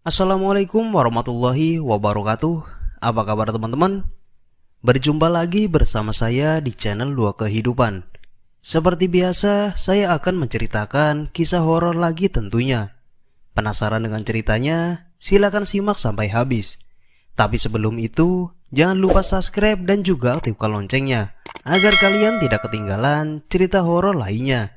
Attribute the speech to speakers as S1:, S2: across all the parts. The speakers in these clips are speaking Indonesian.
S1: Assalamualaikum warahmatullahi wabarakatuh. Apa kabar teman-teman? Berjumpa lagi bersama saya di channel Dua Kehidupan. Seperti biasa, saya akan menceritakan kisah horor lagi tentunya. Penasaran dengan ceritanya? Silakan simak sampai habis. Tapi sebelum itu, jangan lupa subscribe dan juga aktifkan loncengnya agar kalian tidak ketinggalan cerita horor lainnya.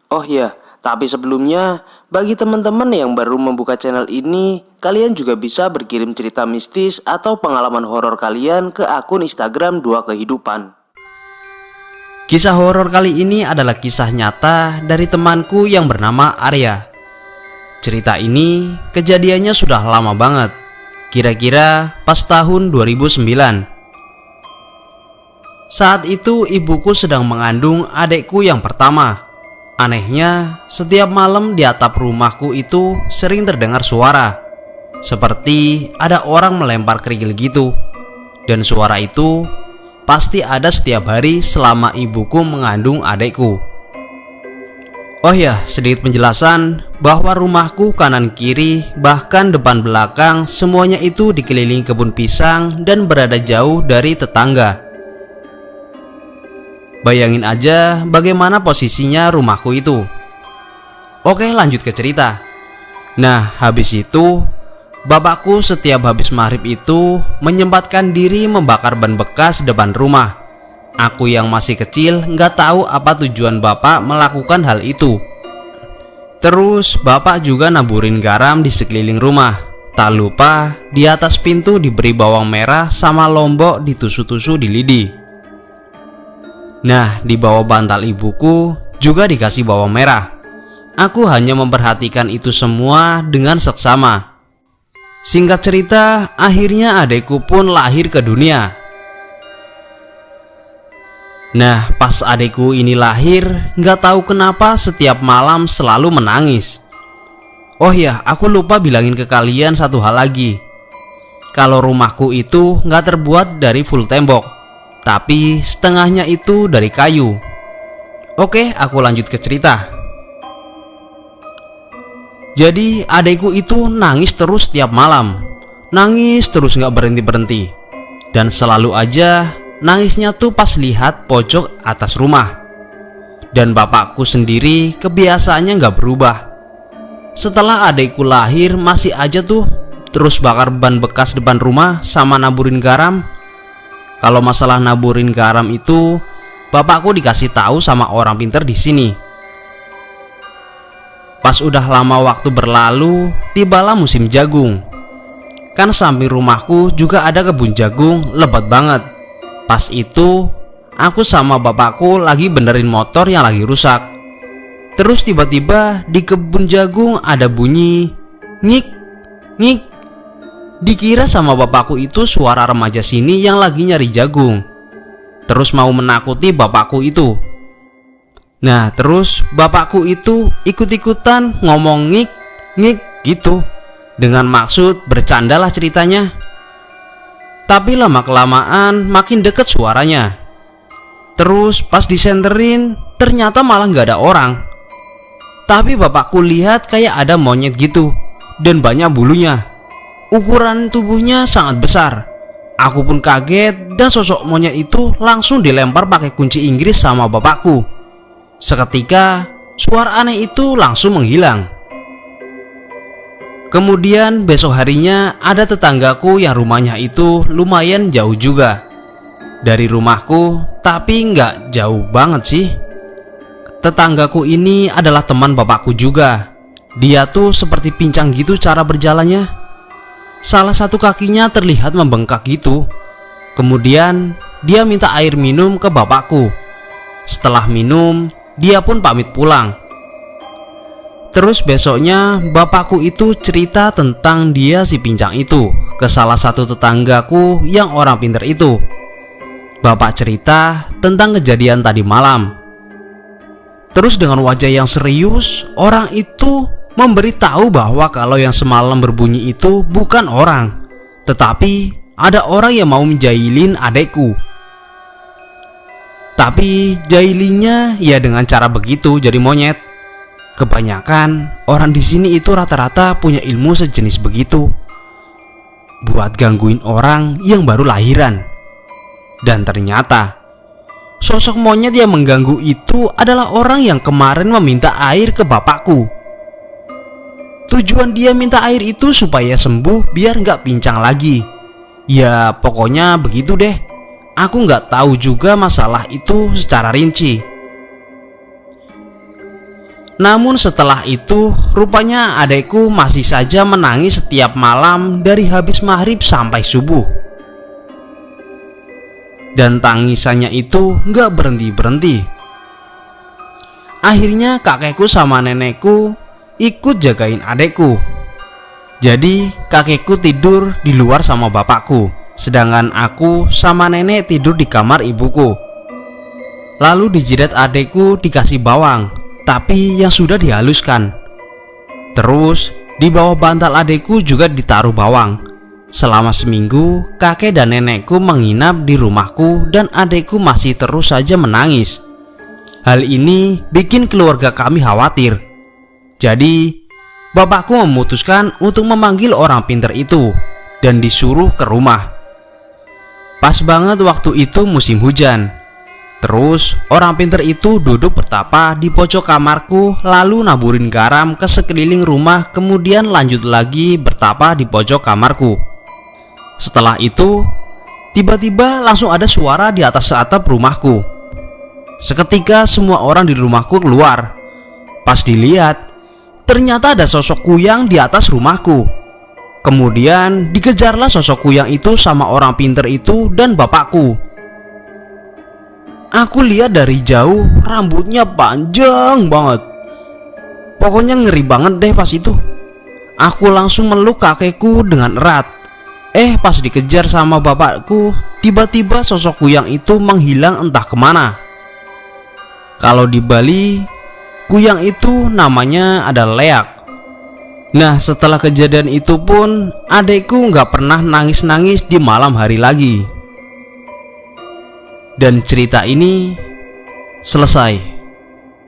S1: Oh iya, tapi sebelumnya, bagi teman-teman yang baru membuka channel ini, kalian juga bisa berkirim cerita mistis atau pengalaman horor kalian ke akun Instagram Dua Kehidupan. Kisah horor kali ini adalah kisah nyata dari temanku yang bernama Arya. Cerita ini kejadiannya sudah lama banget, kira-kira pas tahun 2009. Saat itu ibuku sedang mengandung adekku yang pertama. Anehnya, setiap malam di atap rumahku itu sering terdengar suara, seperti ada orang melempar kerikil gitu. Dan suara itu pasti ada setiap hari selama ibuku mengandung adekku. Oh ya, sedikit penjelasan bahwa rumahku kanan kiri bahkan depan belakang semuanya itu dikelilingi kebun pisang dan berada jauh dari tetangga. Bayangin aja bagaimana posisinya rumahku itu. Oke, lanjut ke cerita. Nah, habis itu bapakku setiap habis maghrib itu menyempatkan diri membakar ban bekas depan rumah. Aku yang masih kecil nggak tahu apa tujuan bapak melakukan hal itu. Terus bapak juga naburin garam di sekeliling rumah. Tak lupa di atas pintu diberi bawang merah sama lombok ditusuk-tusuk di lidi. Nah, di bawah bantal ibuku juga dikasih bawang merah. Aku hanya memperhatikan itu semua dengan seksama. Singkat cerita, akhirnya adekku pun lahir ke dunia. Nah, pas adekku ini lahir, nggak tahu kenapa setiap malam selalu menangis. Oh ya, aku lupa bilangin ke kalian satu hal lagi. Kalau rumahku itu nggak terbuat dari full tembok, tapi setengahnya itu dari kayu. Oke, aku lanjut ke cerita. Jadi adekku itu nangis terus tiap malam. Nangis terus gak berhenti-berhenti. Dan selalu aja nangisnya tuh pas lihat pojok atas rumah. Dan bapakku sendiri kebiasaannya gak berubah. Setelah adekku lahir masih aja tuh terus bakar ban bekas depan rumah sama naburin garam. Kalau masalah naburin garam itu, bapakku dikasih tahu sama orang pinter di sini. Pas udah lama waktu berlalu, tibalah musim jagung. Kan samping rumahku juga ada kebun jagung lebat banget. Pas itu, aku sama bapakku lagi benerin motor yang lagi rusak. Terus tiba-tiba di kebun jagung ada bunyi ngik, ngik. Dikira sama bapakku itu suara remaja sini yang lagi nyari jagung. Terus mau menakuti bapakku itu. Nah, terus bapakku itu ikut-ikutan ngomong ngik, ngik gitu. Dengan maksud bercandalah ceritanya. Tapi lama-kelamaan makin deket suaranya. Terus pas disenterin ternyata malah gak ada orang. Tapi bapakku lihat kayak ada monyet gitu. Dan banyak bulunya. Ukuran tubuhnya sangat besar. Aku pun kaget dan sosok monyet itu langsung dilempar pakai kunci Inggris sama bapakku. Seketika suara aneh itu langsung menghilang. Kemudian besok harinya ada tetanggaku yang rumahnya itu lumayan jauh juga dari rumahku, tapi nggak jauh banget sih. Tetanggaku ini adalah teman bapakku juga. Dia tuh seperti pincang gitu cara berjalannya. Salah satu kakinya terlihat membengkak gitu. Kemudian dia minta air minum ke bapakku. Setelah minum, dia pun pamit pulang. Terus besoknya bapakku itu cerita tentang dia si pincang itu ke salah satu tetanggaku yang orang pinter itu. Bapak cerita tentang kejadian tadi malam. Terus dengan wajah yang serius, orang itu memberitahu bahwa kalau yang semalam berbunyi itu bukan orang, tetapi ada orang yang mau menjahilin adekku. Tapi jahilinya ya dengan cara begitu jadi monyet. Kebanyakan orang di sini itu rata-rata punya ilmu sejenis begitu, buat gangguin orang yang baru lahiran. Dan ternyata sosok monyet yang mengganggu itu adalah orang yang kemarin meminta air ke bapakku. Tujuan dia minta air itu supaya sembuh biar nggak pincang lagi. Ya pokoknya begitu deh. Aku nggak tahu juga masalah itu secara rinci. Namun setelah itu rupanya adekku masih saja menangis setiap malam dari habis maghrib sampai subuh. Dan tangisannya itu nggak berhenti-berhenti. Akhirnya kakekku sama nenekku ikut jagain adekku. Jadi kakekku tidur di luar sama bapakku, sedangkan aku sama nenek tidur di kamar ibuku. Lalu dijidat adekku dikasih bawang, tapi yang sudah dihaluskan. Terus di bawah bantal adekku juga ditaruh bawang. Selama seminggu kakek dan nenekku menginap di rumahku dan adekku masih terus saja menangis. Hal ini bikin keluarga kami khawatir. Jadi bapakku memutuskan untuk memanggil orang pintar itu dan disuruh ke rumah. Pas banget waktu itu musim hujan. Terus orang pintar itu duduk bertapa di pojok kamarku, lalu naburin garam ke sekeliling rumah, kemudian lanjut lagi bertapa di pojok kamarku. Setelah itu tiba-tiba langsung ada suara di atas atap rumahku. Seketika semua orang di rumahku keluar. Pas dilihat, ternyata ada sosok kuyang di atas rumahku. Kemudian dikejarlah sosok kuyang itu sama orang pintar itu dan bapakku. Aku lihat dari jauh rambutnya panjang banget. Pokoknya ngeri banget deh pas itu. Aku langsung meluk kakekku dengan erat. Pas dikejar sama bapakku, tiba-tiba sosok kuyang itu menghilang entah kemana. Kalau di Bali, kuyang itu namanya adalah leak. Nah setelah kejadian itu pun adekku nggak pernah nangis-nangis di malam hari lagi. Dan cerita ini selesai.